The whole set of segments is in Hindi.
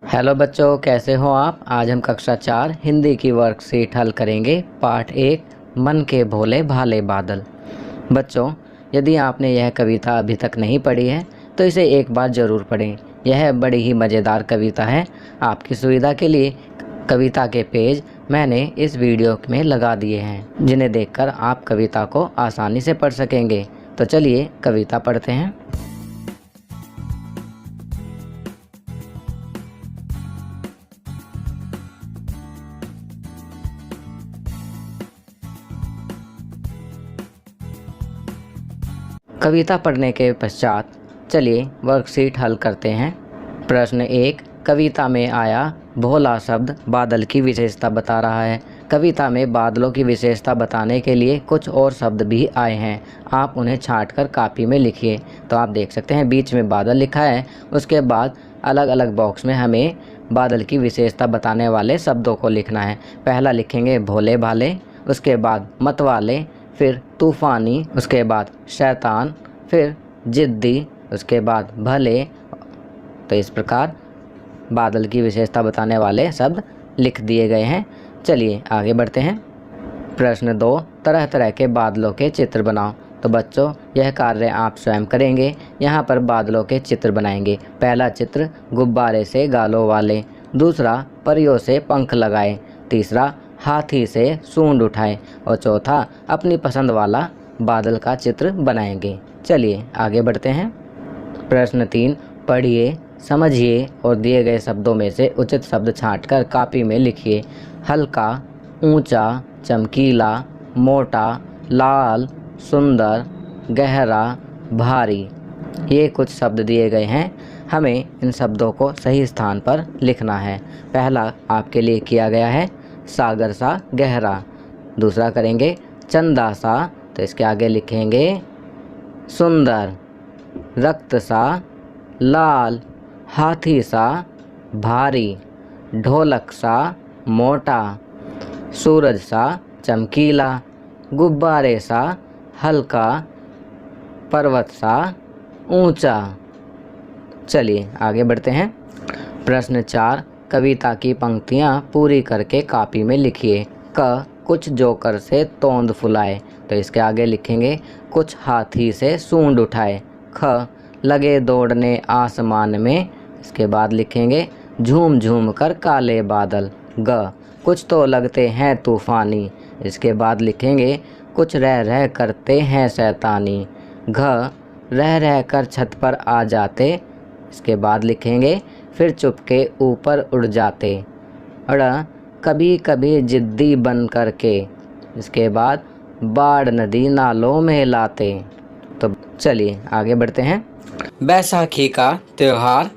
हेलो बच्चों, कैसे हो आप। आज हम कक्षा 4 हिंदी की वर्कशीट हल करेंगे। पाठ 1 मन के भोले भाले बादल। बच्चों, यदि आपने यह कविता अभी तक नहीं पढ़ी है तो इसे एक बार ज़रूर पढ़ें। यह बड़ी ही मज़ेदार कविता है। आपकी सुविधा के लिए कविता के पेज मैंने इस वीडियो में लगा दिए हैं, जिन्हें देखकर आप कविता को आसानी से पढ़ सकेंगे। तो चलिए कविता पढ़ते हैं। कविता पढ़ने के पश्चात चलिए वर्कशीट हल करते हैं। प्रश्न 1, कविता में आया भोला शब्द बादल की विशेषता बता रहा है। कविता में बादलों की विशेषता बताने के लिए कुछ और शब्द भी आए हैं। आप उन्हें छांटकर कापी में लिखिए। तो आप देख सकते हैं बीच में बादल लिखा है, उसके बाद अलग अलग बॉक्स में हमें बादल की विशेषता बताने वाले शब्दों को लिखना है। पहला लिखेंगे भोले भाले, उसके बाद मतवाले, फिर तूफ़ानी, उसके बाद शैतान, फिर जिद्दी, उसके बाद भले। तो इस प्रकार बादल की विशेषता बताने वाले शब्द लिख दिए गए हैं। चलिए आगे बढ़ते हैं। प्रश्न 2, तरह तरह के बादलों के चित्र बनाओ। तो बच्चों, यह कार्य आप स्वयं करेंगे। यहाँ पर बादलों के चित्र बनाएंगे। पहला चित्र गुब्बारे से गालों वाले, दूसरा परियों से पंख लगाए, तीसरा हाथी से सूंड उठाए और चौथा अपनी पसंद वाला बादल का चित्र बनाएंगे। चलिए आगे बढ़ते हैं। प्रश्न 3, पढ़िए, समझिए और दिए गए शब्दों में से उचित शब्द छांटकर कापी में लिखिए। हल्का, ऊंचा, चमकीला, मोटा, लाल, सुंदर, गहरा, भारी। ये कुछ शब्द दिए गए हैं। हमें इन शब्दों को सही स्थान पर लिखना है। पहला आपके लिए किया गया है सागर सा गहरा। दूसरा करेंगे चंदा सा, तो इसके आगे लिखेंगे सुंदर। रक्त सा लाल, हाथी सा भारी, ढोलक सा मोटा, सूरज सा चमकीला, गुब्बारे सा हल्का, पर्वत सा ऊंचा। चलिए आगे बढ़ते हैं। प्रश्न 4, कविता की पंक्तियाँ पूरी करके कापी में लिखिए। क, कुछ जोकर से तोंद फुलाए, तो इसके आगे लिखेंगे कुछ हाथी से सूंड उठाए। ख, लगे दौड़ने आसमान में, इसके बाद लिखेंगे झूम झूम कर काले बादल। ग, कुछ तो लगते हैं तूफानी, इसके बाद लिखेंगे कुछ रह रह करते हैं शैतानी। घ, रह रह कर छत पर आ जाते, इसके बाद लिखेंगे फिर चुपके ऊपर उड़ जाते। अड़, कभी कभी जिद्दी बन करके, इसके बाद बाढ़ नदी नालों में लाते। तो चलिए आगे बढ़ते हैं। बैसाखी का त्यौहार।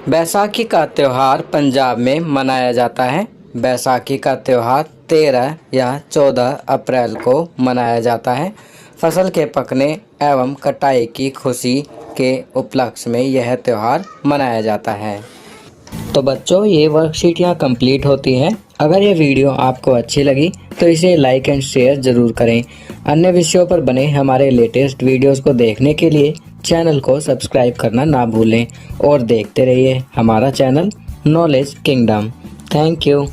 बैसाखी का त्यौहार पंजाब में मनाया जाता है। बैसाखी का त्यौहार 13 या 14 अप्रैल को मनाया जाता है। फसल के पकने एवं कटाई की खुशी के उपलक्ष्य में यह त्यौहार मनाया जाता है। तो बच्चों, ये वर्कशीट यहाँ कंप्लीट होती है। अगर ये वीडियो आपको अच्छी लगी तो इसे लाइक एंड शेयर ज़रूर करें। अन्य विषयों पर बने हमारे लेटेस्ट वीडियोस को देखने के लिए चैनल को सब्सक्राइब करना ना भूलें और देखते रहिए हमारा channel knowledge kingdom. Thank you.